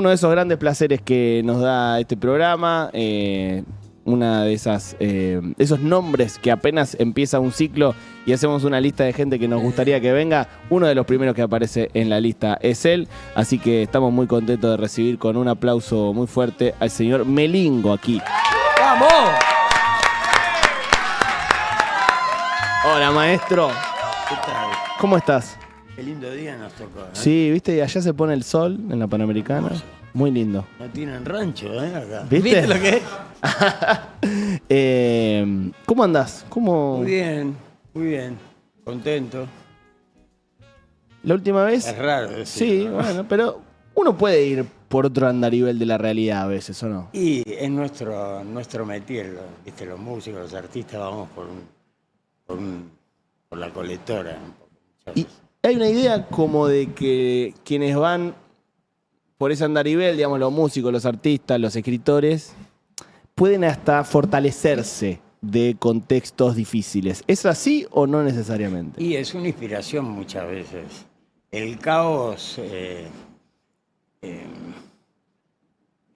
Uno de esos grandes placeres que nos da este programa, una de esas, esos nombres que apenas empieza un ciclo y hacemos una lista de gente que nos gustaría que venga, uno de los primeros que aparece en la lista es él, así que estamos muy contentos de recibir con un aplauso muy fuerte al señor Melingo aquí. ¡Vamos! Hola, maestro. ¿Qué tal? ¿Cómo estás? Qué lindo día nos tocó, ¿eh? Sí, viste, y allá se pone el sol en la Panamericana. Hermoso. Muy lindo. No tienen rancho, ¿eh? Acá. ¿Viste? ¿Viste lo que es? ¿Cómo andás? ¿Cómo? Muy bien. Contento. La última vez. Es raro Sí, decirlo, ¿no? bueno, pero uno puede ir por otro andarivel de la realidad a veces, ¿o no? Y es nuestro métier, ¿viste? Los músicos, los artistas, vamos por la colectora. Y hay una idea como de que quienes van por ese andarivel, digamos, los músicos, los artistas, los escritores, pueden hasta fortalecerse de contextos difíciles. ¿Es así o no necesariamente? Y es una inspiración muchas veces. El caos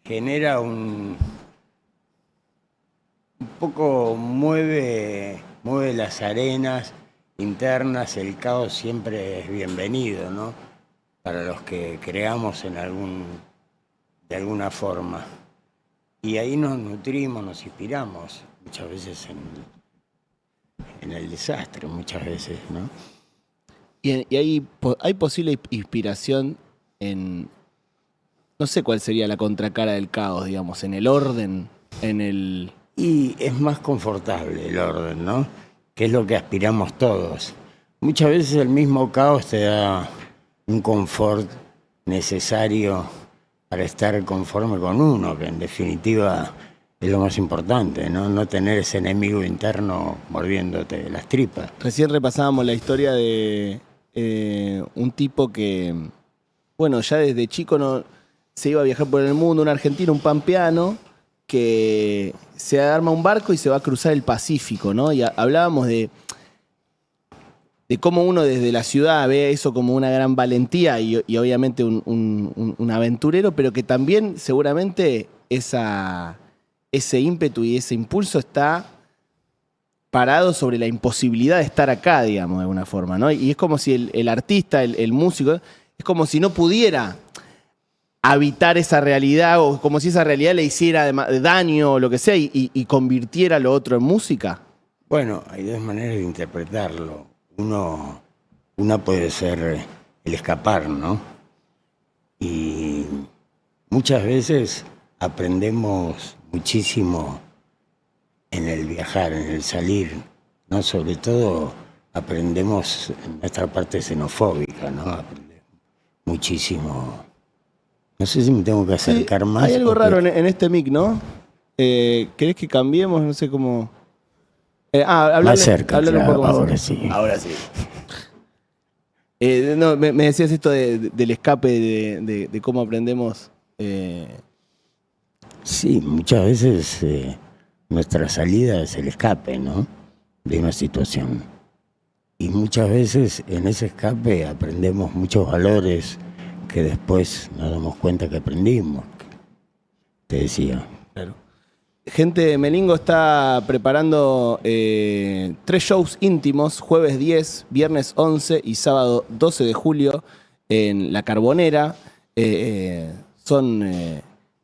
genera un poco mueve las arenas internas. El caos siempre es bienvenido, ¿no? Para los que creamos de alguna forma. Y ahí nos nutrimos, nos inspiramos, muchas veces en el desastre, muchas veces, ¿no? Y hay posible inspiración en, no sé cuál sería la contracara del caos, digamos, en el orden, en el... Y es más confortable el orden, ¿no? Que es lo que aspiramos todos. Muchas veces el mismo caos te da un confort necesario para estar conforme con uno, que en definitiva es lo más importante, ¿no? No tener ese enemigo interno mordiéndote las tripas. Recién repasábamos la historia de un tipo que, bueno, ya desde chico se iba a viajar por el mundo, un argentino, un pampeano, que se arma un barco y se va a cruzar el Pacífico, ¿no? Y hablábamos de cómo uno desde la ciudad ve eso como una gran valentía y obviamente un aventurero, pero que también seguramente ese ímpetu y ese impulso está parado sobre la imposibilidad de estar acá, digamos, de alguna forma, ¿no? Y es como si el artista, el músico, es como si no pudiera habitar esa realidad o como si esa realidad le hiciera daño o lo que sea y convirtiera lo otro en música. Bueno, hay dos maneras de interpretarlo. Una puede ser el escapar, ¿no? Y muchas veces aprendemos muchísimo en el viajar, en el salir, ¿no? Sobre todo aprendemos en nuestra parte xenofóbica, ¿no? Aprendemos muchísimo. No sé si me tengo que acercar más. Hay algo raro en este mic, ¿no? ¿Querés que cambiemos? No sé cómo... más cerca, háblale claro, un poco más ahora cerca. sí. Ahora sí. No, me decías esto del escape, de cómo aprendemos... Sí, muchas veces nuestra salida es el escape, ¿no? De una situación. Y muchas veces en ese escape aprendemos muchos valores que después nos damos cuenta que aprendimos. Te decía. Claro. Gente, Melingo está preparando 3 shows íntimos, jueves 10, viernes 11 y sábado 12 de julio en La Carbonera. Son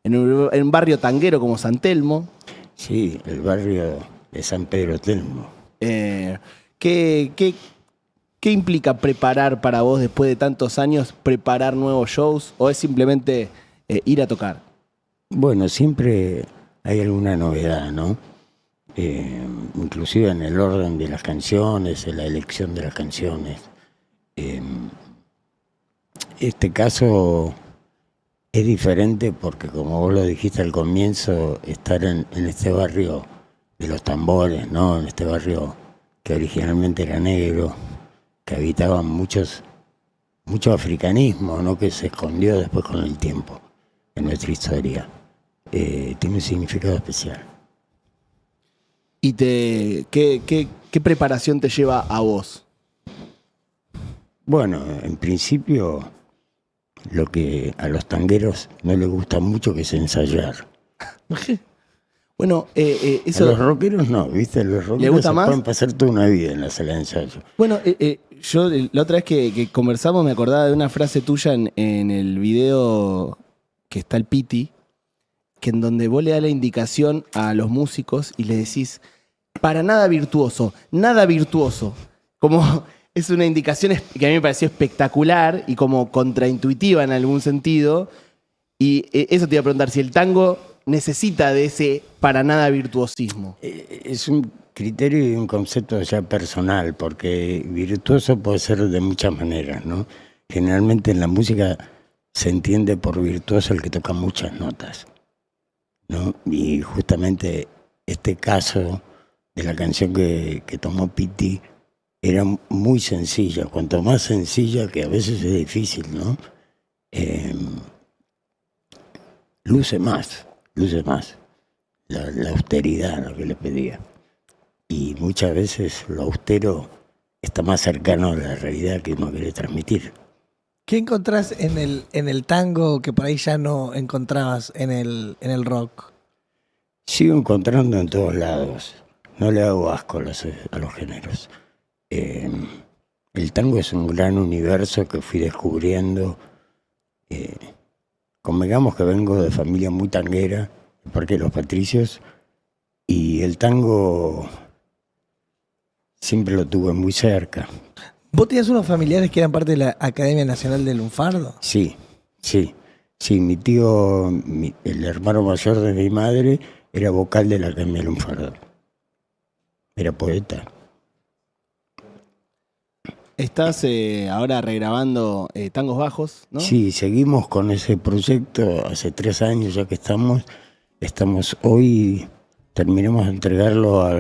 en un barrio tanguero como San Telmo. Sí, el barrio de San Pedro Telmo. ¿Qué implica preparar para vos después de tantos años, preparar nuevos shows o es simplemente ir a tocar? Bueno, siempre hay alguna novedad, ¿no? Inclusive en el orden de las canciones, en la elección de las canciones. Este caso es diferente porque, como vos lo dijiste al comienzo, estar en este barrio de los tambores, ¿no? En este barrio que originalmente era negro, que habitaban mucho africanismo, ¿no? Que se escondió después con el tiempo en nuestra historia. Tiene un significado especial. ¿Y qué preparación te lleva a vos? Bueno, en principio lo que a los tangueros no les gusta mucho, que es ensayar. Bueno, A eso... los rockeros no, ¿viste? Los rockeros gusta se más? pueden pasar toda una vida en la sala de ensayo. Bueno, yo la otra vez que conversamos me acordaba de una frase tuya en el video que está el Piti, que en donde vos le das la indicación a los músicos y le decís, para nada virtuoso, nada virtuoso. Como es una indicación que a mí me pareció espectacular y como contraintuitiva en algún sentido. Y eso te iba a preguntar, si el tango necesita de ese para nada virtuosismo. Es un criterio y un concepto ya personal, porque virtuoso puede ser de muchas maneras, ¿no? Generalmente en la música se entiende por virtuoso el que toca muchas notas, ¿no? Y justamente este caso de la canción que tomó Piti era muy sencilla, cuanto más sencilla, que a veces es difícil, ¿no? Luce más la austeridad, lo que le pedía. Y muchas veces lo austero está más cercano a la realidad que uno quiere transmitir. ¿Qué encontrás en el tango que por ahí ya no encontrabas en el rock? Sigo encontrando en todos lados. No le hago asco a los géneros. El tango es un gran universo que fui descubriendo. Convengamos que vengo de familia muy tanguera, el Parque de los Patricios, y el tango siempre lo tuve muy cerca. ¿Vos tenías unos familiares que eran parte de la Academia Nacional del Lunfardo? Sí. Mi tío, el hermano mayor de mi madre, era vocal de la Academia del Lunfardo. Era poeta. Estás ahora regrabando Tangos Bajos, ¿no? Sí, seguimos con ese proyecto hace 3 años ya que estamos hoy, terminamos de entregarlo a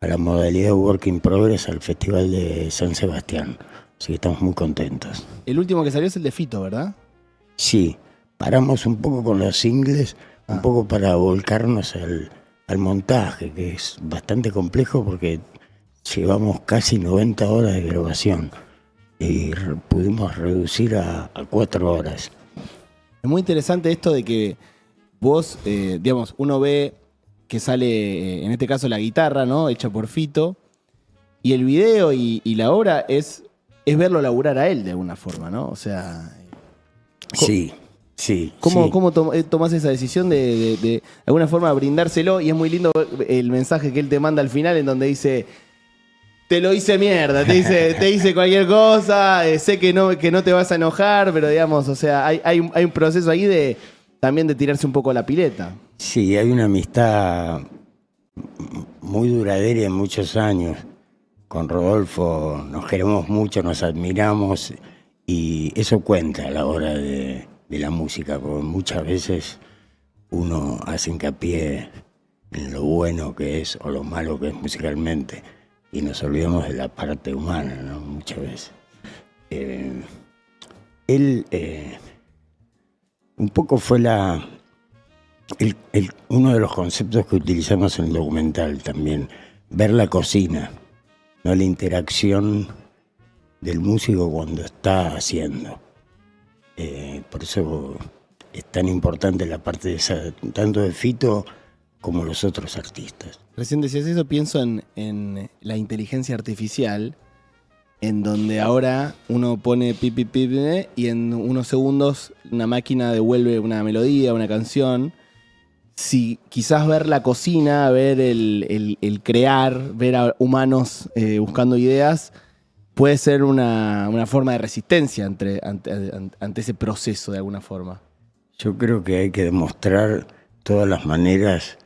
la modalidad Work in Progress al Festival de San Sebastián, así que estamos muy contentos. El último que salió es el de Fito, ¿verdad? Sí, paramos un poco con los singles, un poco para volcarnos al montaje, que es bastante complejo porque llevamos casi 90 horas de grabación y pudimos reducir a 4 horas. Es muy interesante esto de que vos, digamos, uno ve que sale, en este caso, la guitarra, ¿no? Hecha por Fito, y el video y la obra es verlo laburar a él de alguna forma, ¿no? O sea... Sí. ¿Cómo tomás esa decisión de alguna forma brindárselo? Y es muy lindo el mensaje que él te manda al final en donde dice... Te lo hice mierda, te hice cualquier cosa, sé que no te vas a enojar, pero digamos, o sea, hay un proceso ahí también de tirarse un poco a la pileta. Sí, hay una amistad muy duradera de muchos años. Con Rodolfo nos queremos mucho, nos admiramos y eso cuenta a la hora de la música, porque muchas veces uno hace hincapié en lo bueno que es o lo malo que es musicalmente. Y nos olvidamos de la parte humana, ¿no? Muchas veces. Él un poco fue uno de los conceptos que utilizamos en el documental también, ver la cocina, no la interacción del músico cuando está haciendo. Por eso es tan importante la parte de esa, tanto de Fito como los otros artistas. Recién decías eso, pienso en la inteligencia artificial, en donde ahora uno pone pip, pip, pip, y en unos segundos una máquina devuelve una melodía, una canción. Si quizás ver la cocina, ver el crear, ver a humanos buscando ideas, puede ser una forma de resistencia ante ese proceso de alguna forma. Yo creo que hay que demostrar todas las maneras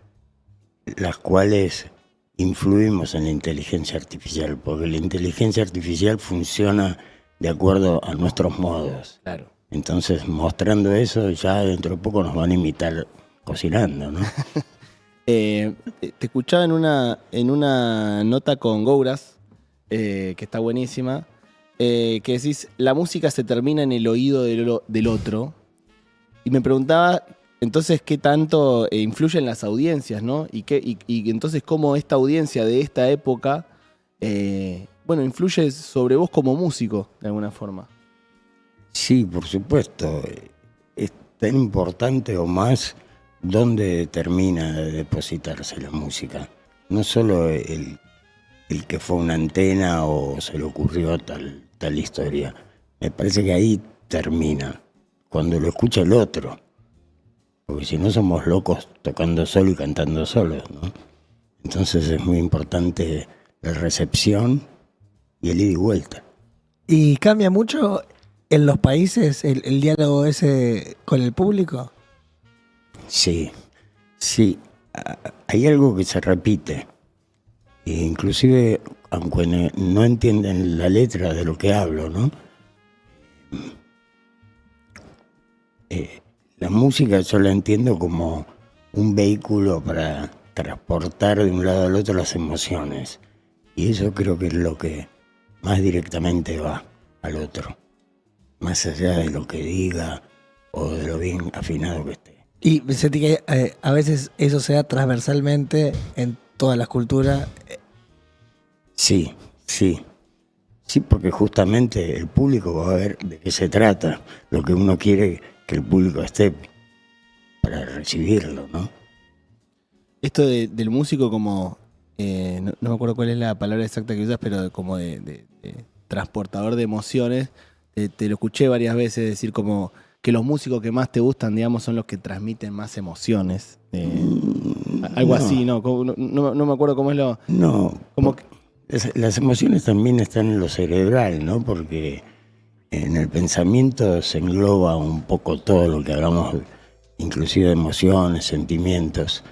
las cuales influimos en la inteligencia artificial, porque la inteligencia artificial funciona de acuerdo a nuestros modos. Claro. Entonces, mostrando eso, ya dentro de poco nos van a imitar cocinando, ¿no? Te escuchaba en una nota con Gouras, que está buenísima, que decís, la música se termina en el oído del otro. Y me preguntaba, entonces, ¿qué tanto influye en las audiencias, ¿no? Y entonces, ¿cómo esta audiencia de esta época, influye sobre vos como músico, de alguna forma? Sí, por supuesto. Es tan importante o más dónde termina de depositarse la música. No solo el que fue una antena o se le ocurrió tal historia. Me parece que ahí termina, cuando lo escucha el otro. Porque si no somos locos tocando solo y cantando solos, ¿no? Entonces es muy importante la recepción y el ida y vuelta. ¿Y cambia mucho en los países el diálogo ese con el público? Sí, sí. Hay algo que se repite. E inclusive, aunque no entienden la letra de lo que hablo, ¿no? La música yo la entiendo como un vehículo para transportar de un lado al otro las emociones. Y eso creo que es lo que más directamente va al otro. Más allá de lo que diga o de lo bien afinado que esté. Y sentí que a veces eso se da transversalmente en todas las culturas. Sí, sí. Sí, porque justamente el público va a ver de qué se trata, lo que uno quiere que el público esté para recibirlo, ¿no? Esto del músico como, no me acuerdo cuál es la palabra exacta que usas, pero como de transportador de emociones, te lo escuché varias veces decir como que los músicos que más te gustan, digamos, son los que transmiten más emociones. Algo así, ¿no? No me acuerdo cómo es lo... No, Como que, las emociones también están en lo cerebral, ¿no? Porque en el pensamiento se engloba un poco todo lo que hablamos, inclusive emociones, sentimientos.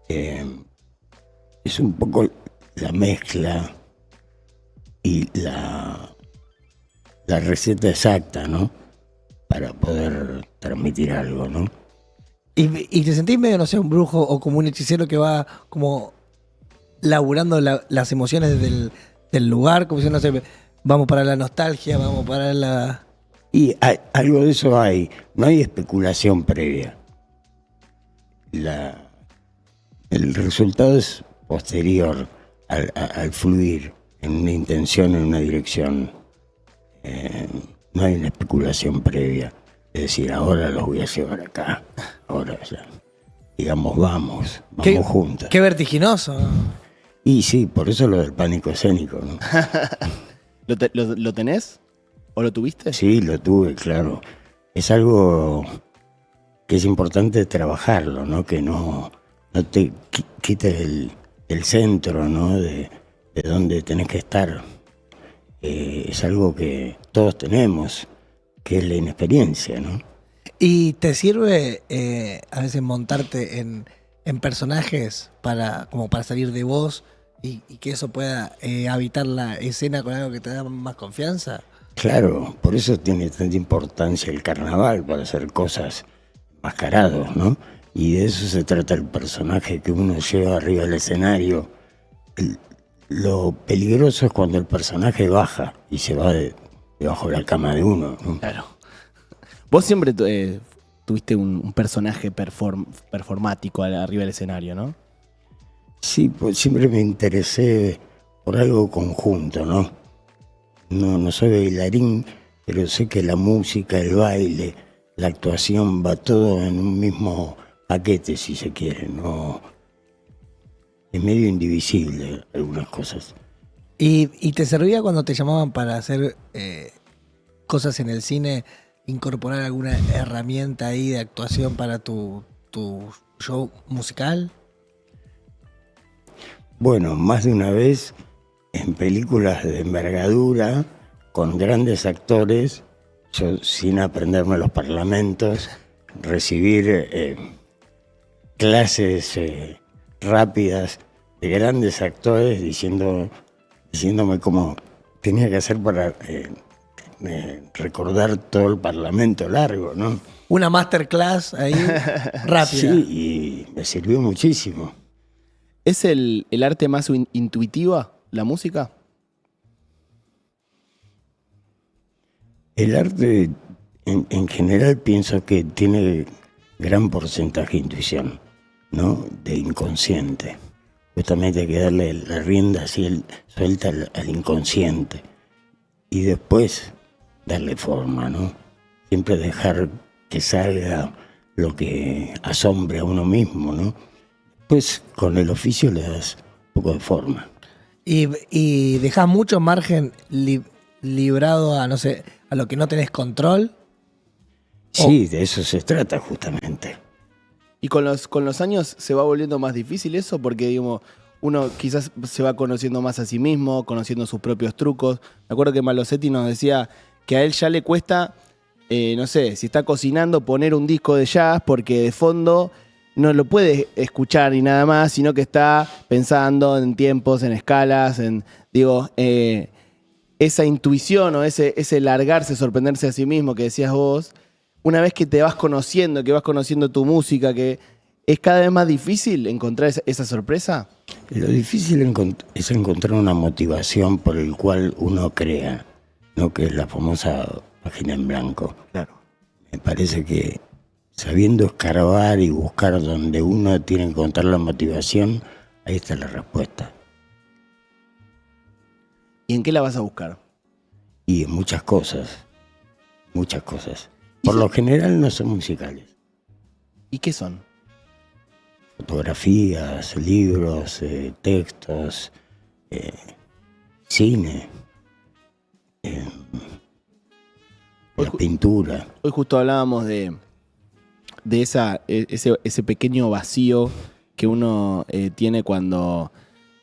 Es un poco la mezcla y la receta exacta, ¿no? Para poder transmitir algo, ¿no? Y te sentís medio, no sé, un brujo o como un hechicero que va como laburando las emociones del lugar, como si, no sé, vamos para la nostalgia, vamos para la... Y algo de eso hay, no hay especulación previa. El resultado es posterior al fluir en una intención, en una dirección. No hay una especulación previa. Es decir, ahora los voy a llevar acá. Ahora ya. Digamos, vamos juntos. Qué vertiginoso. Y sí, por eso lo del pánico escénico, ¿no? ¿Lo tenés? ¿O lo tuviste? Sí, lo tuve, claro. Es algo que es importante trabajarlo, ¿no? Que no te quite el centro, ¿no? De donde tenés que estar. Es algo que todos tenemos, que es la inexperiencia, ¿no? ¿Y te sirve a veces montarte en personajes como para salir de vos y que eso pueda habitar la escena con algo que te da más confianza? Claro, por eso tiene tanta importancia el carnaval, para hacer cosas mascarados, ¿no? Y de eso se trata el personaje que uno lleva arriba del escenario. Lo peligroso es cuando el personaje baja y se va debajo de la cama de uno, ¿no? Claro. Vos siempre tuviste un personaje performático arriba del escenario, ¿no? Sí, pues siempre me interesé por algo conjunto, ¿no? No soy bailarín, pero sé que la música, el baile, la actuación va todo en un mismo paquete, si se quiere, ¿no? Es medio indivisible algunas cosas. ¿Y te servía cuando te llamaban para hacer cosas en el cine, incorporar alguna herramienta ahí de actuación para tu show musical? Bueno, más de una vez en películas de envergadura, con grandes actores, yo sin aprenderme los parlamentos, recibir clases rápidas de grandes actores diciéndome cómo tenía que hacer para recordar todo el parlamento largo, ¿no? Una masterclass ahí rápida. Sí, y me sirvió muchísimo. ¿Es el arte más intuitiva, la música? El arte en general pienso que tiene gran porcentaje de intuición, ¿no? De inconsciente. Justamente hay que darle la rienda así suelta al inconsciente y después darle forma, ¿no? siempre dejar que salga lo que asombre a uno mismo, ¿no? Pues con el oficio le das un poco de forma. Y dejás mucho margen librado a, no sé, a lo que no tenés control. Sí, de eso se trata justamente. Y con los años se va volviendo más difícil eso, porque digamos, uno quizás se va conociendo más a sí mismo, conociendo sus propios trucos. Me acuerdo que Malosetti nos decía que a él ya le cuesta, no sé, si está cocinando, poner un disco de jazz, porque de fondo no lo puede escuchar y nada más, sino que está pensando en tiempos, en escalas, esa intuición o ese largarse, sorprenderse a sí mismo que decías vos. Una vez que te vas conociendo, que vas conociendo tu música, que es cada vez más difícil encontrar esa sorpresa. Lo difícil es encontrar una motivación por el cual uno crea, ¿no? Que es la famosa página en blanco. Claro. Me parece que sabiendo escarbar y buscar donde uno tiene que encontrar la motivación, ahí está la respuesta. ¿Y en qué la vas a buscar? Y en muchas cosas. Por lo general no son musicales. ¿Y qué son? Fotografías, libros, textos, cine, la pintura. Hoy justo hablábamos de ese pequeño vacío que uno tiene cuando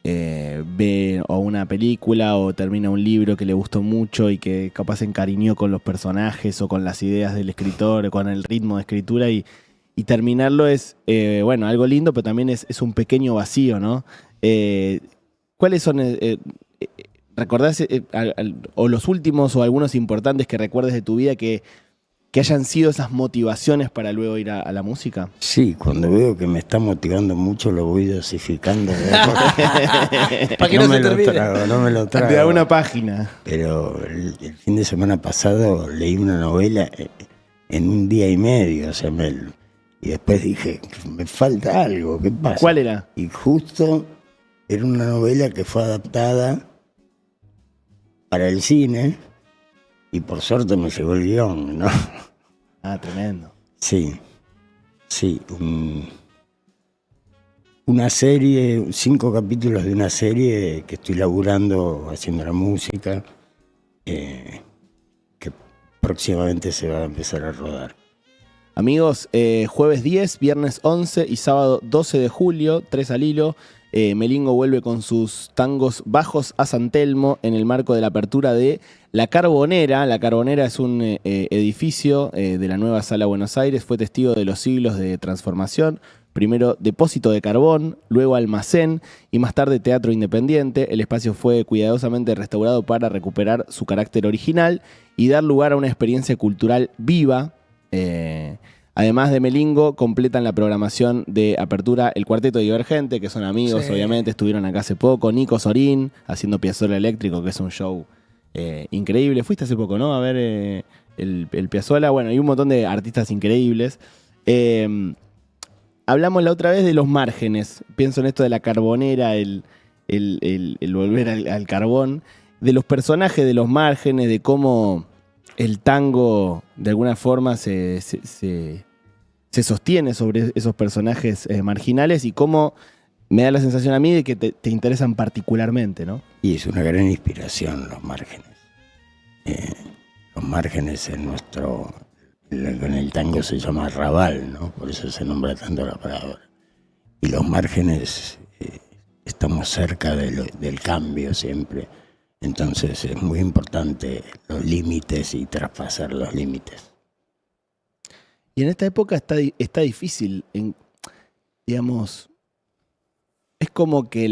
ve o una película o termina un libro que le gustó mucho y que capaz se encariñó con los personajes o con las ideas del escritor o con el ritmo de escritura y terminarlo es, algo lindo, pero también es un pequeño vacío, ¿no? ¿Cuáles son, recordás, o los últimos o algunos importantes que recuerdes de tu vida que hayan sido esas motivaciones para luego ir a la música? Sí, cuando veo que me está motivando mucho lo voy dosificando. Para que no se termine. No me lo trago. De alguna página. Pero el fin de semana pasado leí una novela en un día y medio, o sea, y después dije, me falta algo, ¿qué pasa? ¿Cuál era? Y justo era una novela que fue adaptada para el cine y por suerte me llegó el guión, ¿no? Ah, tremendo. Sí. Una serie, 5 capítulos de una serie que estoy laburando haciendo la música, que próximamente se va a empezar a rodar. Amigos, jueves 10, viernes 11 y sábado 12 de julio, 3 al hilo. Melingo vuelve con sus tangos bajos a San Telmo en el marco de la apertura de La Carbonera. La Carbonera es un edificio de la nueva Sala Buenos Aires. Fue testigo de los siglos de transformación. Primero depósito de carbón, luego almacén y más tarde teatro independiente. El espacio fue cuidadosamente restaurado para recuperar su carácter original y dar lugar a una experiencia cultural viva. Además de Melingo, completan la programación de apertura el Cuarteto Divergente, que son amigos, sí. Obviamente, estuvieron acá hace poco. Nico Sorín, haciendo Piazzolla Eléctrico, que es un show increíble. Fuiste hace poco, ¿no? A ver el Piazzolla. Bueno, hay un montón de artistas increíbles. Hablamos la otra vez de los márgenes. Pienso en esto de la carbonera, el volver al carbón. De los personajes de los márgenes, de cómo el tango de alguna forma se sostiene sobre esos personajes marginales y cómo me da la sensación a mí de que te interesan particularmente, ¿no? Y es una gran inspiración los márgenes. Los márgenes en el tango se llama rabal, ¿no? Por eso se nombra tanto la palabra. Y los márgenes estamos cerca del cambio siempre. Entonces es muy importante los límites y traspasar los límites. Y en esta época está difícil, digamos, es como que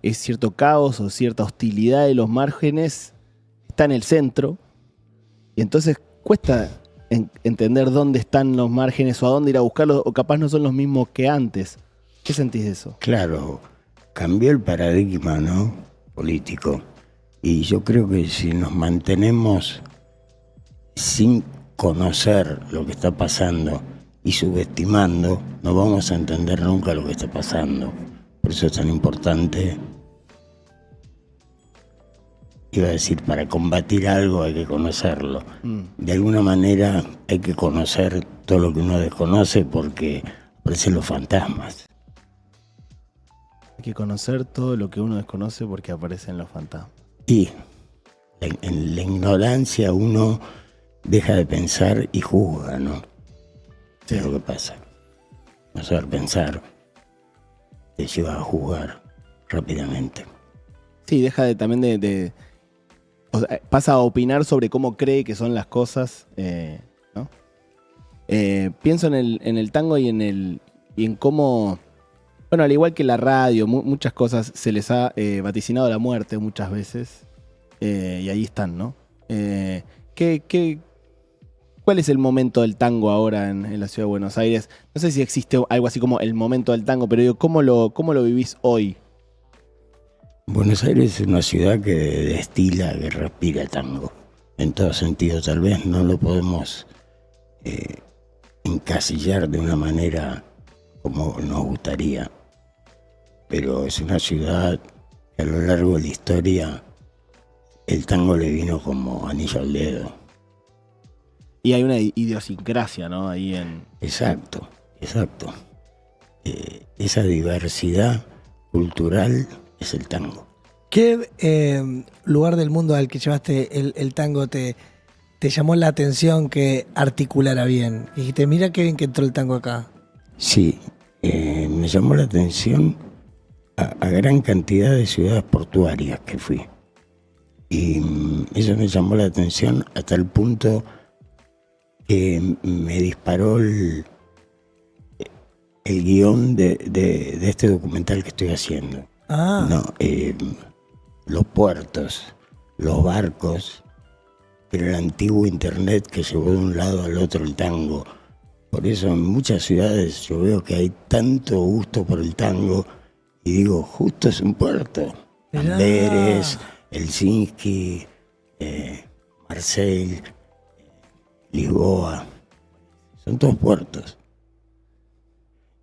es cierto caos o cierta hostilidad de los márgenes está en el centro y entonces cuesta entender dónde están los márgenes o a dónde ir a buscarlos o capaz no son los mismos que antes. ¿Qué sentís de eso? Claro, cambió el paradigma, ¿no? Político. Y yo creo que si nos mantenemos sin conocer lo que está pasando y subestimando, no vamos a entender nunca lo que está pasando. Por eso es tan importante iba a decir, para combatir algo hay que conocerlo. De alguna manera hay que conocer todo lo que uno desconoce porque aparecen los fantasmas. Hay que conocer todo lo que uno desconoce porque aparecen los fantasmas. Y en la ignorancia uno deja de pensar y juzga, ¿no? Sí. Es lo que pasa. No saber pensar te lleva a juzgar rápidamente. Sí, deja también de o sea, pasa a opinar sobre cómo cree que son las cosas, ¿no? Pienso en el tango y en cómo, bueno, al igual que la radio, muchas cosas se les ha vaticinado la muerte muchas veces, y ahí están, ¿no? ¿Cuál es el momento del tango ahora en la ciudad de Buenos Aires? No sé si existe algo así como el momento del tango, pero digo, ¿cómo lo vivís hoy? Buenos Aires es una ciudad que destila, que respira tango, en todo sentido. Tal vez no lo podemos encasillar de una manera como nos gustaría, pero es una ciudad que a lo largo de la historia el tango le vino como anillo al dedo. Y hay una idiosincrasia, ¿no? Ahí en... Exacto. Esa diversidad cultural es el tango. ¿Qué lugar del mundo al que llevaste el tango te llamó la atención que articulara bien? Y dijiste, mira qué bien que entró el tango acá. Sí, me llamó la atención a gran cantidad de ciudades portuarias que fui. Y eso me llamó la atención hasta el punto que me disparó el guión de este documental que estoy haciendo. No, los puertos, los barcos, pero el antiguo internet que llevó de un lado al otro el tango. Por eso en muchas ciudades yo veo que hay tanto gusto por el tango y digo, justo es un puerto. Amberes, Helsinki, Marseille, Lisboa, son todos puertos.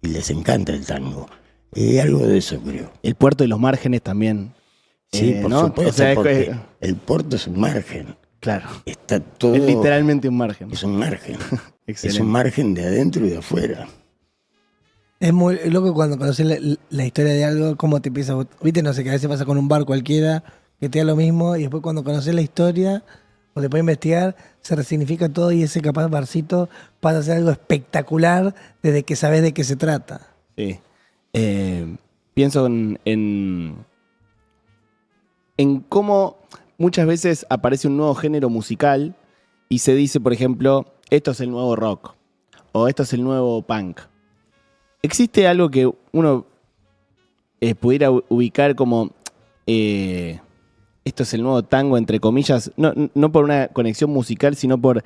Y les encanta el tango. Y algo de eso creo. El puerto y los márgenes también. Sí, por ¿no? supuesto, O sea, porque el puerto es un margen. Claro. Está todo... Es literalmente un margen. Es un margen. Excelente. Es un margen de adentro y de afuera. Es muy loco cuando conoces la historia de algo, cómo te empieza a... Viste, no sé, que a veces pasa con un bar cualquiera, que te da lo mismo, y después cuando conoces la historia, o después investigar, se resignifica todo y ese capaz barcito pasa a ser algo espectacular desde que sabes de qué se trata. Sí. Pienso en cómo muchas veces aparece un nuevo género musical y se dice, por ejemplo, esto es el nuevo rock o esto es el nuevo punk. ¿Existe algo que uno pudiera ubicar como esto es el nuevo tango, entre comillas, no por una conexión musical, sino por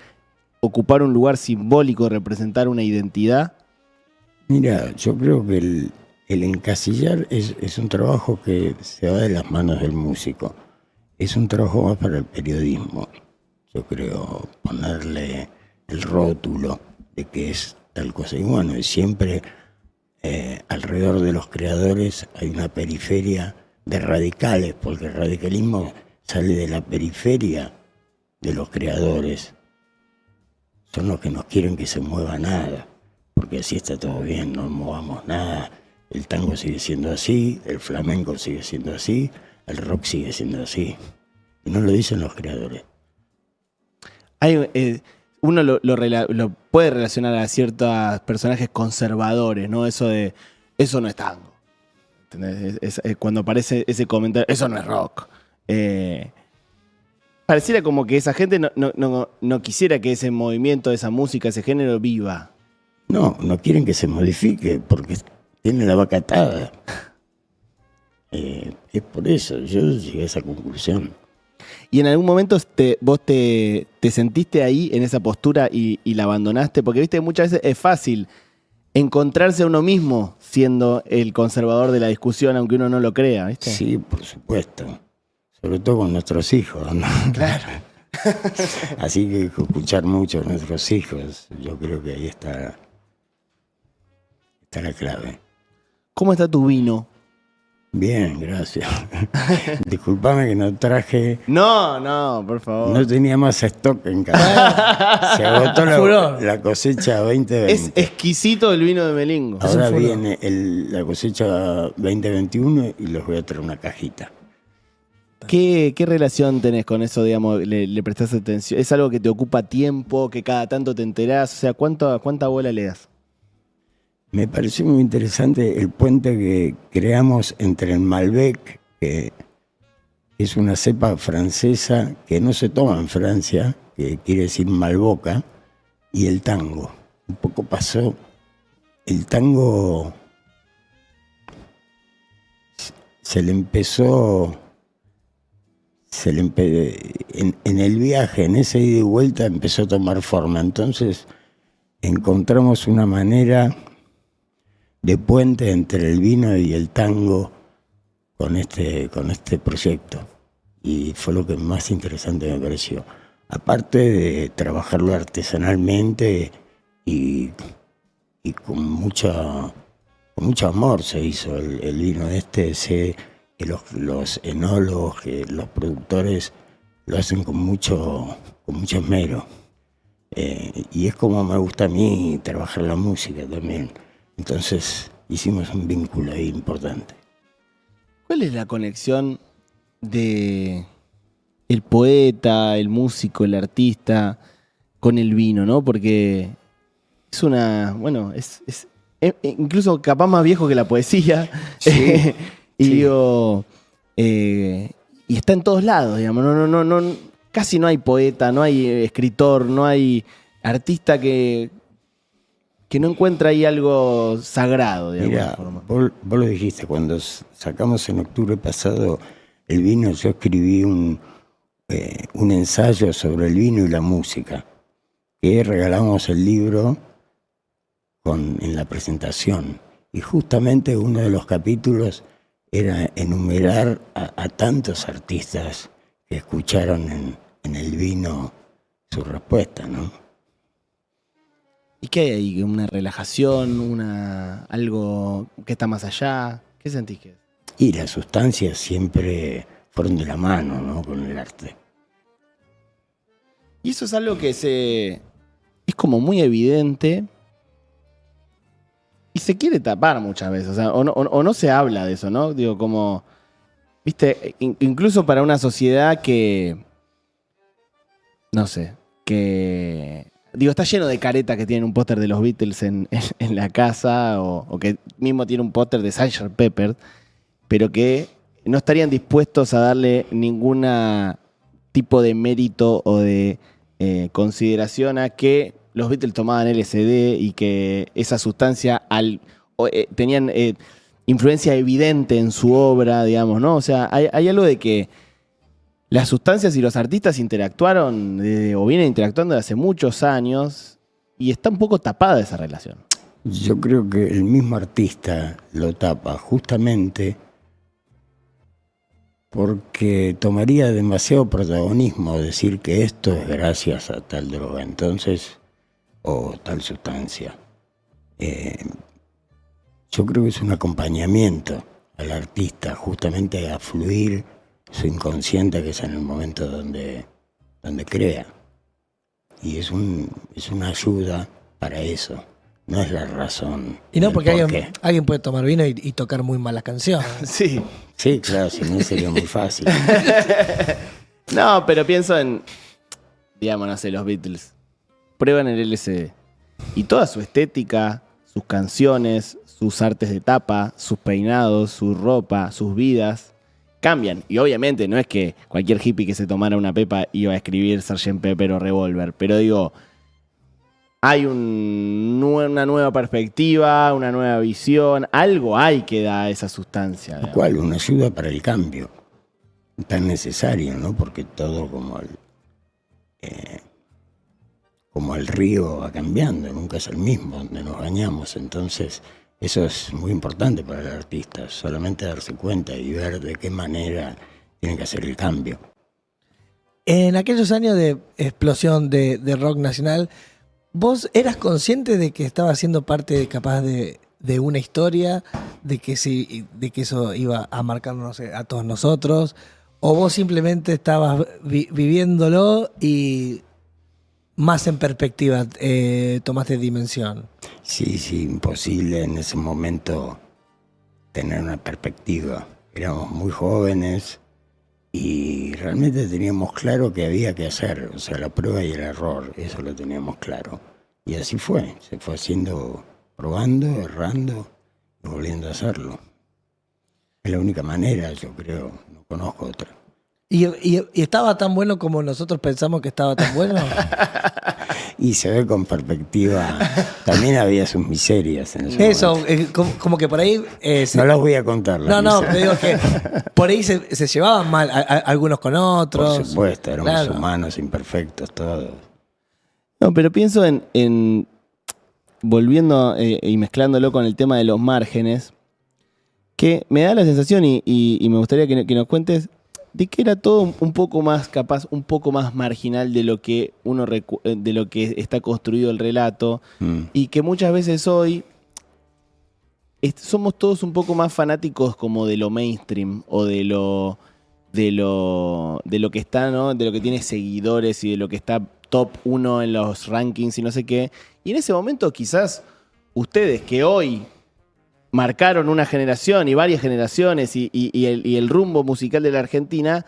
ocupar un lugar simbólico, representar una identidad? Mira, yo creo que el encasillar es un trabajo que se va de las manos del músico. Es un trabajo más para el periodismo. Yo creo ponerle el rótulo de que es tal cosa. Y bueno, y siempre alrededor de los creadores hay una periferia de radicales, porque el radicalismo sale de la periferia de los creadores. Son los que no quieren que se mueva nada, porque así está todo bien, no movamos nada. El tango sigue siendo así, el flamenco sigue siendo así, el rock sigue siendo así. Y no lo dicen los creadores. Uno lo puede relacionar a ciertos personajes conservadores, ¿no? Eso no es tango. ¿Entendés? Cuando aparece ese comentario, eso no es rock. Pareciera como que esa gente no quisiera que ese movimiento, esa música, ese género viva. No quieren que se modifique porque tienen la vaca atada. Es por eso, yo llegué a esa conclusión. ¿Y en algún momento vos te sentiste ahí en esa postura y la abandonaste? Porque viste, muchas veces es fácil encontrarse a uno mismo siendo el conservador de la discusión, aunque uno no lo crea, ¿viste? Sí, por supuesto. Sobre todo con nuestros hijos, ¿no? Claro. Así que hay que escuchar mucho a nuestros hijos. Yo creo que ahí está la clave. ¿Cómo está tu vino? Bien, gracias. Disculpame que no traje, No, por favor. no tenía más stock en casa. Se agotó Furor. la cosecha 2020. Es exquisito el vino de Melingo. Ahora furor. viene la cosecha 2021 y les voy a traer una cajita. ¿Qué relación tenés con eso, digamos? ¿Le prestás atención? ¿Es algo que te ocupa tiempo, que cada tanto te enterás? O sea, ¿cuánta bola le das? Me pareció muy interesante el puente que creamos entre el Malbec, que es una cepa francesa que no se toma en Francia, que quiere decir Malboca, y el tango. Un poco pasó. El tango se le empezó, en el viaje, en ese ida y vuelta, empezó a tomar forma. Entonces encontramos una manera de puente entre el vino y el tango con este proyecto. Y fue lo que más interesante me pareció. Aparte de trabajarlo artesanalmente y con mucho amor se hizo el vino este. Sé que los enólogos, que los productores lo hacen con mucho esmero. Y es como me gusta a mí trabajar la música también. Entonces hicimos un vínculo ahí importante. ¿Cuál es la conexión de el poeta, el músico, el artista con el vino, ¿no? Porque es incluso capaz más viejo que la poesía. Sí, y sí. digo, y está en todos lados, digamos. No, casi no hay poeta, no hay escritor, no hay artista que no encuentra ahí algo sagrado, de Mira, alguna forma. vos lo dijiste, cuando sacamos en octubre pasado el vino, yo escribí un ensayo sobre el vino y la música, que regalamos el libro en la presentación. Y justamente uno de los capítulos era enumerar a tantos artistas que escucharon en el vino su respuesta, ¿no? ¿Y qué hay ahí? ¿Una relajación? ¿Algo que está más allá? ¿Qué sentís que es? Y las sustancias siempre fueron de la mano, ¿no? Con el arte. Y eso es algo que es como muy evidente y se quiere tapar muchas veces. O sea, o no se habla de eso, ¿no? Digo, como, viste, incluso para una sociedad que, no sé, que... Digo, está lleno de caretas que tienen un póster de los Beatles en la casa o que mismo tiene un póster de Sgt. Pepper, pero que no estarían dispuestos a darle ningún tipo de mérito o de consideración a que los Beatles tomaban LSD y que esa sustancia tenían influencia evidente en su obra, digamos, ¿no? O sea, hay algo de que las sustancias y los artistas interactuaron o vienen interactuando desde hace muchos años y está un poco tapada esa relación. Yo creo que el mismo artista lo tapa justamente porque tomaría demasiado protagonismo decir que esto es gracias a tal droga, entonces, o tal sustancia. Yo creo que es un acompañamiento al artista justamente a fluir su inconsciente, que es en el momento donde crea. Y es una ayuda para eso. No es la razón. Y no, del porque por qué. alguien puede tomar vino y tocar muy malas canciones. Sí. Sí, claro, si no sería muy fácil. No, pero pienso en, digamos, no sé, los Beatles. Prueban el LSD. Y toda su estética, sus canciones, sus artes de tapa, sus peinados, su ropa, sus vidas, cambian. Y obviamente no es que cualquier hippie que se tomara una pepa iba a escribir Sgt. Pepper o Revolver. Pero digo, hay una nueva perspectiva, una nueva visión. Algo hay que da esa sustancia. Lo cual, una ayuda para el cambio. Tan necesario, ¿no? Porque todo como el río va cambiando, nunca es el mismo donde nos bañamos. Entonces, eso es muy importante para el artista, solamente darse cuenta y ver de qué manera tiene que hacer el cambio. En aquellos años de explosión de rock nacional, ¿vos eras consciente de que estabas siendo parte capaz de de una historia, de que eso iba a marcarnos, no sé, a todos nosotros, o vos simplemente estabas viviéndolo y más en perspectiva tomaste dimensión? Sí, imposible en ese momento tener una perspectiva. Éramos muy jóvenes y realmente teníamos claro que había que hacer, o sea, la prueba y el error, eso lo teníamos claro. Y así fue, se fue haciendo, probando, errando y volviendo a hacerlo. Es la única manera, yo creo, no conozco otra. ¿Y estaba tan bueno como nosotros pensamos que estaba tan bueno? Y se ve con perspectiva, también había sus miserias en ese Eso, momento. como que por ahí... No las voy a contar. No, pero digo que por ahí se llevaban mal algunos con otros. Por supuesto, éramos Claro. humanos, imperfectos, todos. No, pero pienso en volviendo y mezclándolo con el tema de los márgenes, que me da la sensación y me gustaría que nos cuentes de que era todo un poco más capaz, un poco más marginal de lo que de lo que está construido el relato, y que muchas veces hoy somos todos un poco más fanáticos como de lo mainstream o de lo que está, ¿no? De lo que tiene seguidores y de lo que está top 1 en los rankings y no sé qué. Y en ese momento quizás ustedes que hoy marcaron una generación y varias generaciones y el rumbo musical de la Argentina,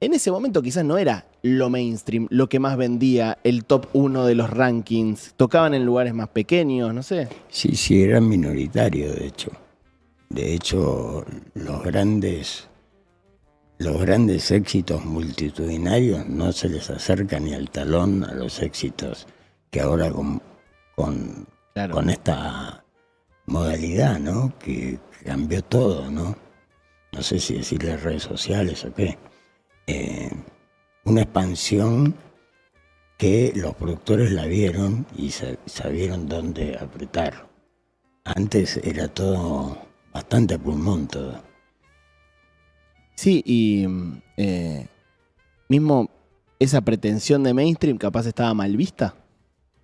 en ese momento quizás no era lo mainstream, lo que más vendía, el top 1 de los rankings. Tocaban en lugares más pequeños, no sé. Sí, eran minoritarios, de hecho. De hecho, los grandes éxitos multitudinarios no se les acerca ni al talón a los éxitos que ahora Claro. con esta modalidad, ¿no? Que cambió todo, ¿no? No sé si decirle redes sociales o qué. Una expansión que los productores la vieron y sabieron dónde apretar. Antes era todo bastante a pulmón todo. Sí, y mismo esa pretensión de mainstream capaz estaba mal vista.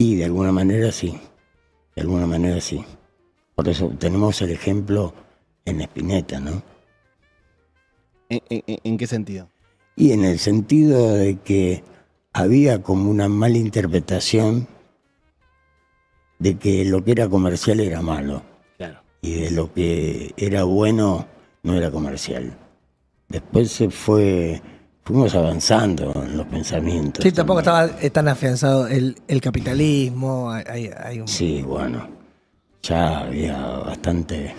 Y de alguna manera sí. Por eso tenemos el ejemplo en Spinetta, ¿no? ¿En qué sentido? Y en el sentido de que había como una mala interpretación de que lo que era comercial era malo. Claro. Y de lo que era bueno no era comercial. Después fuimos avanzando en los pensamientos. Sí, tampoco también. estaba tan afianzado el capitalismo. Hay un... Sí, bueno, ya había bastante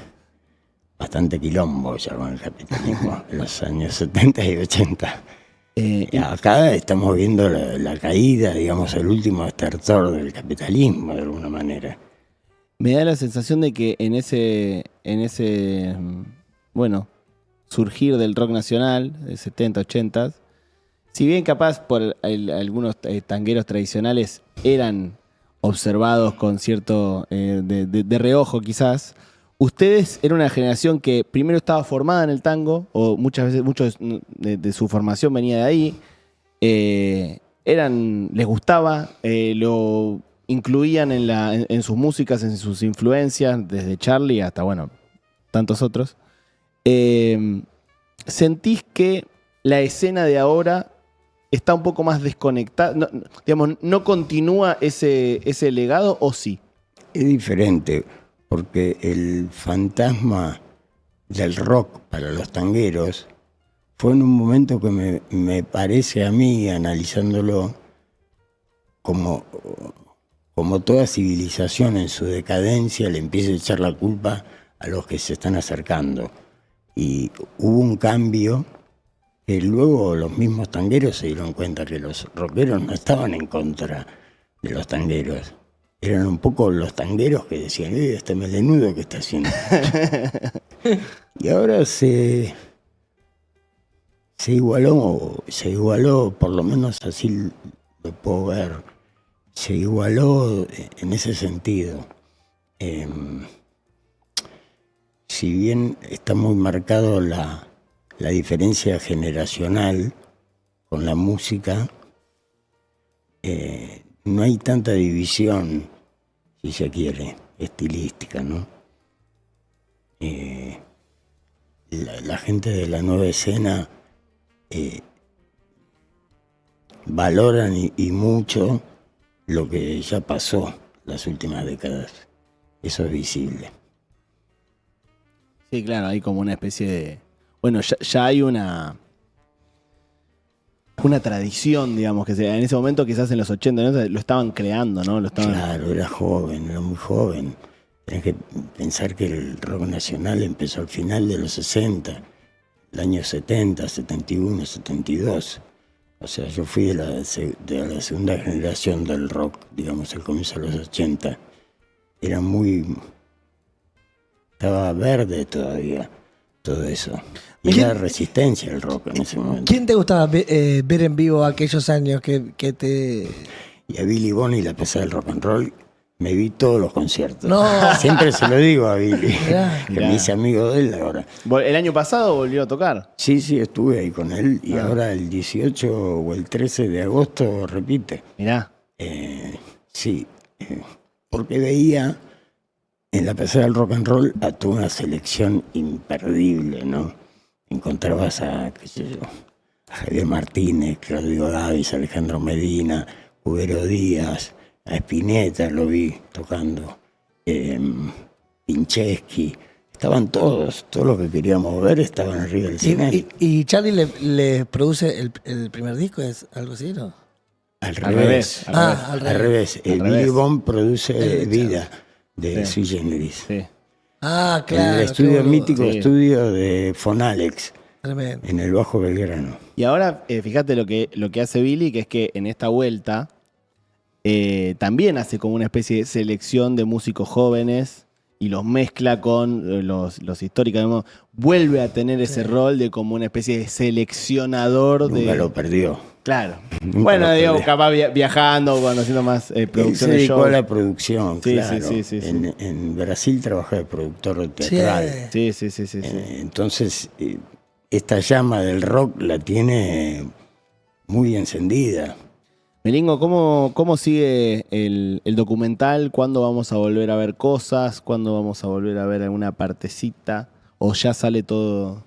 quilombo ya con el capitalismo en los años 70 y 80. Y acá estamos viendo la caída, digamos, el último estertor del capitalismo de alguna manera. Me da la sensación de que en ese bueno, surgir del rock nacional, de 70, 80, si bien capaz por algunos tangueros tradicionales eran observados con cierto de reojo quizás, ustedes eran una generación que primero estaba formada en el tango, o muchas veces muchos de su formación venía de ahí, les gustaba, lo incluían en sus músicas, en sus influencias, desde Charlie hasta, bueno, tantos otros. ¿Sentís que la escena de ahora está un poco más desconectada? No continúa ese legado, ¿o sí? Es diferente, porque el fantasma del rock para los tangueros fue en un momento que me parece a mí, analizándolo, como toda civilización en su decadencia le empieza a echar la culpa a los que se están acercando. Y hubo un cambio que luego los mismos tangueros se dieron cuenta que los rockeros no estaban en contra de los tangueros. Eran un poco los tangueros que decían, este melenudo que está haciendo. Y ahora se igualó, por lo menos así lo puedo ver, se igualó en ese sentido. Si bien está muy marcado la diferencia generacional con la música, no hay tanta división, si se quiere, estilística, ¿no? La gente de la nueva escena valoran y mucho lo que ya pasó las últimas décadas. Eso es visible. Sí, claro, hay como una especie de... Bueno, ya hay una tradición, digamos, que en ese momento, quizás en los 80, ¿no? Lo estaban creando, ¿no? Claro, era joven, era muy joven. Tenés que pensar que el rock nacional empezó al final de los 60, el año 70, 71, 72. O sea, yo fui de la segunda generación del rock, digamos, al comienzo de los 80. Era estaba verde todavía todo eso. Y era resistencia el rock en ese momento. ¿Quién te gustaba ver en vivo aquellos años que te...? Y a Billy Bonnie, la pesada del rock and roll, me vi todos los conciertos. No. Siempre se lo digo a Billy, Mirá. que me hice amigo de él ahora. ¿El año pasado volvió a tocar? Sí, estuve ahí con él y ahora el 18 o el 13 de agosto repite. Mirá. Sí, porque veía en la pesada del rock and roll a toda una selección imperdible, ¿no? Encontrabas qué sé yo, a Javier Martínez, Claudio Davis, Alejandro Medina, Ubero Díaz, a Spinetta lo vi tocando, Pinchesky, estaban todos los que queríamos ver estaban arriba del escenario. ¿Y Charlie le produce el primer disco? ¿Es algo así, no? Al revés. Al revés. Billy Bond produce El Vida de Sui Generis. Sí. Ah, En claro. el estudio, qué boludo. mítico Sí. estudio de Fonalex, Tremendo. en el Bajo Belgrano. Y ahora, fíjate lo que hace Billy, que es que en esta vuelta también hace como una especie de selección de músicos jóvenes y los mezcla con los históricos. Digamos, vuelve a tener ese rol de como una especie de seleccionador Nunca de... lo perdió. Claro. Nunca Bueno, lo digo, perdió. capaz viajando, haciendo más Él se producciones de dedicó shows. a la producción, Sí, claro. sí. En Brasil trabajaba de productor teatral. Sí. Entonces, esta llama del rock la tiene muy encendida. Melingo, ¿cómo sigue el documental? ¿Cuándo vamos a volver a ver cosas? ¿Cuándo vamos a volver a ver alguna partecita? ¿O ya sale todo?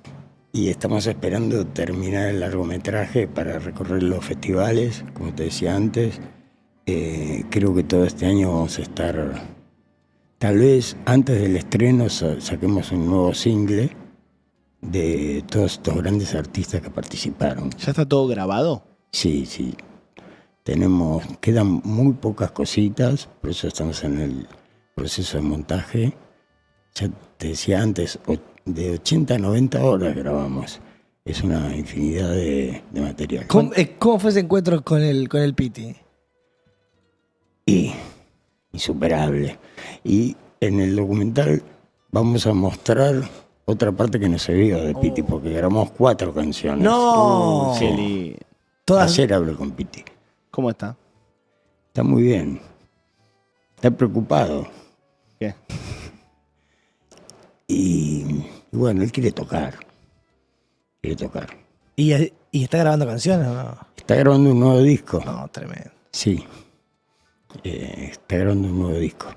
Y estamos esperando terminar el largometraje para recorrer los festivales, como te decía antes. Creo que todo este año vamos a estar... Tal vez antes del estreno saquemos un nuevo single de todos estos grandes artistas que participaron. ¿Ya está todo grabado? Sí. Quedan muy pocas cositas, por eso estamos en el proceso de montaje. Ya te decía antes, de 80 a 90 horas grabamos. Es una infinidad de material. ¿Cómo fue ese encuentro con el Piti? Y insuperable. Y en el documental vamos a mostrar otra parte que no se vio de Piti, porque grabamos 4 canciones. ¡No! Qué lindo. Todas. Ayer hablé con Piti. ¿Cómo está? Está muy bien. Está preocupado. ¿Qué? Y bueno, él quiere tocar. ¿Y está grabando canciones o no? Está grabando un nuevo disco. No, tremendo. Sí. Está grabando un nuevo disco.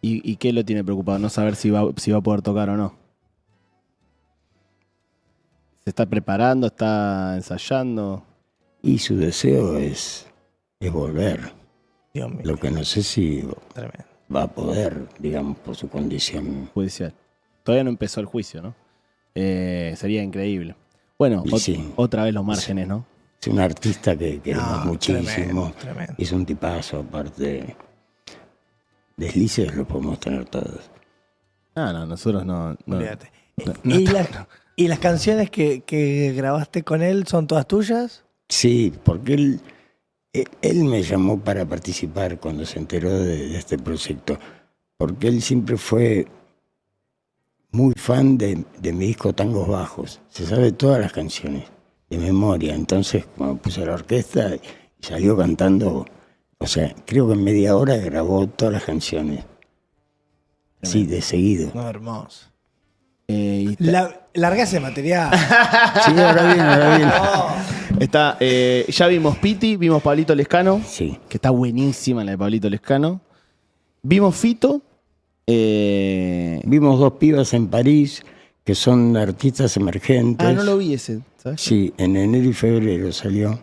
¿Y qué lo tiene preocupado? No saber si va a poder tocar o no. ¿Se está preparando? ¿Está ensayando? Y su deseo es volver. Dios mío. Lo que no sé si Tremendo. va a poder, digamos, por su condición. Judicial. Todavía no empezó el juicio, ¿no? Sería increíble. Bueno, Y sí. otra vez los márgenes, ¿no? Es un artista que queremos No, muchísimo. tremendo. Es un tipazo, aparte. Deslices los podemos tener todos. No, nosotros no. Olvídate. no ¿Y las canciones que grabaste con él son todas tuyas? Sí, porque él me llamó para participar cuando se enteró de este proyecto. Porque él siempre fue muy fan de mi disco Tangos Bajos. Se sabe todas las canciones de memoria. Entonces, cuando puse la orquesta y salió cantando, o sea, creo que en media hora grabó todas las canciones. Sí, de seguido. No, hermoso. y Larga ese material. Sí, ahora bien. ya vimos Piti, vimos Pablito Lescano, Sí. que está buenísima la de Pablito Lescano. Vimos Fito, Vimos 2 pibas en París que son artistas emergentes. Ah, no lo vi ese, ¿sabes? Sí, en enero y febrero salió.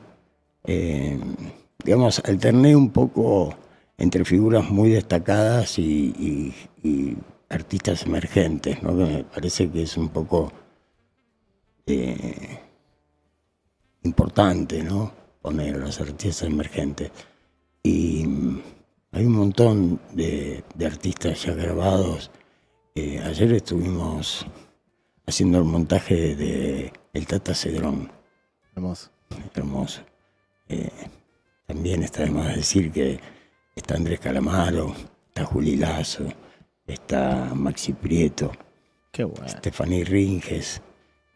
Digamos, alterné un poco entre figuras muy destacadas y artistas emergentes, ¿no? Que me parece que es un poco importante, ¿no? Poner a los artistas emergentes. Y hay un montón de artistas ya grabados. Ayer estuvimos haciendo el montaje de El Tata Cedrón. Hermoso. Hermoso. También está de más decir que está Andrés Calamaro, está Juli Lazo, está Maxi Prieto, Qué bueno. Estefaní Ringes.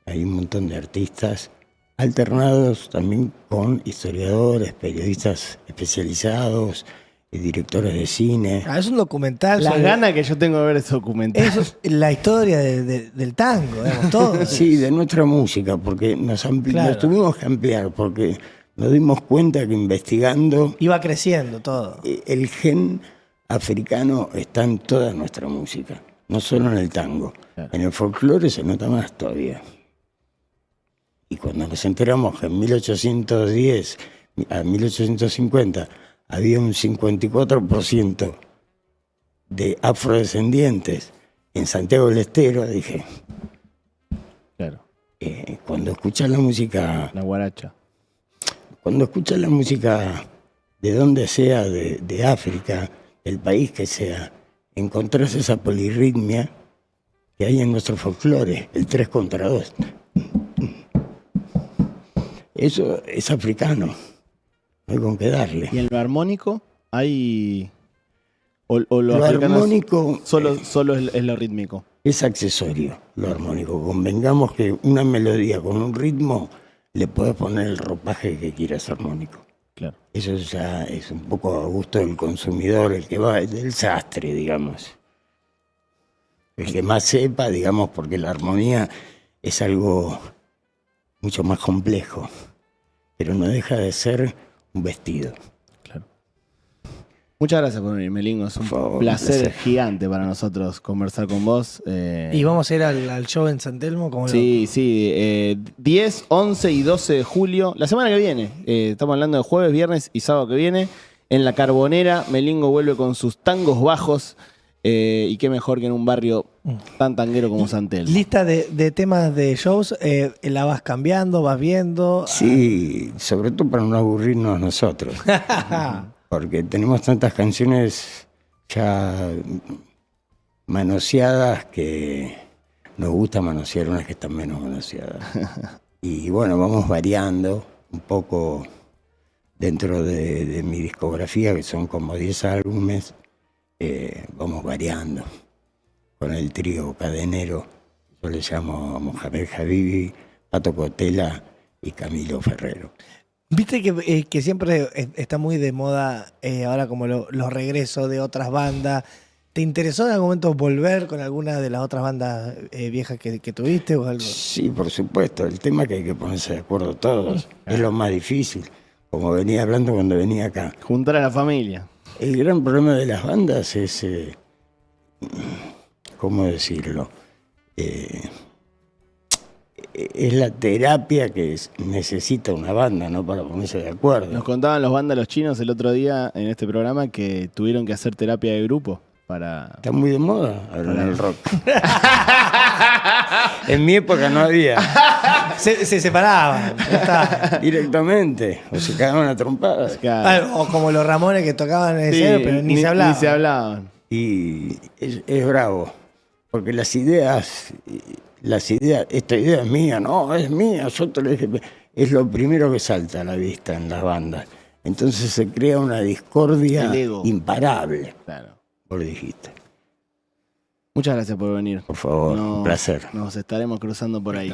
Hay un montón de artistas alternados también con historiadores, periodistas especializados, directores de cine. Es un documental Las sobre ganas que yo tengo de ver ese documental. eso es la historia del tango, digamos, todo. Sí, de nuestra música, porque Claro. nos tuvimos que ampliar, porque nos dimos cuenta que investigando Iba creciendo todo. el gen africano está en toda nuestra música, no solo en el tango. Claro. En el folclore se nota más todavía. Y cuando nos enteramos que en 1810 a 1850 había un 54% de afrodescendientes en Santiago del Estero, dije, Claro, cuando escuchas la música, la guaracha. cuando escuchas la música de donde sea, de África, del país que sea, encontrás esa polirritmia que hay en nuestro folclore, el 3 contra 2. Eso es africano, no hay con qué darle. ¿Y en lo armónico hay...? ¿O lo Lo africano armónico solo es lo rítmico? es accesorio, lo armónico. Convengamos que una melodía con un ritmo le puedes poner el ropaje que quieras armónico. Claro. Eso ya es un poco a gusto del consumidor, el que va, del sastre, digamos. El que más sepa, digamos, porque la armonía es algo mucho más complejo, pero no deja de ser un vestido. Claro. Muchas gracias por venir, Melingo. Es un Por favor, placer placer. gigante para nosotros conversar con vos. Y vamos a ir al show en San Telmo. Como Sí, sí. 10, 11 y 12 de julio. La semana que viene. Estamos hablando de jueves, viernes y sábado que viene. En La Carbonera, Melingo vuelve con sus tangos bajos. Y qué mejor que en un barrio tan tanguero como San Telmo. Lista de temas de shows, la vas cambiando, vas viendo. Sí, sobre todo para no aburrirnos nosotros, porque tenemos tantas canciones ya manoseadas que nos gusta manosear unas que están menos manoseadas. Y bueno, vamos variando un poco dentro de mi discografía, que son como 10 álbumes, vamos variando con el trío cadenero. Yo le llamo a Mohamed Habibi, Pato Cotela y Camilo Ferrero. Viste que siempre está muy de moda ahora como los regresos de otras bandas. ¿Te interesó en algún momento volver con alguna de las otras bandas viejas que tuviste o algo? Sí, por supuesto. El tema que hay que ponerse de acuerdo todos es lo más difícil. Como venía hablando cuando venía acá. Juntar a la familia. El gran problema de las bandas es, ¿cómo decirlo? Es la terapia que necesita una banda, ¿no? Para ponerse de acuerdo. Nos contaban los vándalos chinos el otro día en este programa que tuvieron que hacer terapia de grupo para... Está muy de moda ahora en el rock. En mi época no había. Se separaban. Ya está. Directamente. O se cagaban a trompadas. O como los Ramones que tocaban en el Sí, escenario, pero ni se hablaban. Ni se hablaban. Y es bravo. Porque las ideas, esta idea es mía, no, es mía, yo te lo dije. Es lo primero que salta a la vista en las bandas. Entonces se crea una discordia El ego. imparable. Claro. Vos lo dijiste. Muchas gracias por venir. Por favor, un placer. Nos estaremos cruzando por ahí.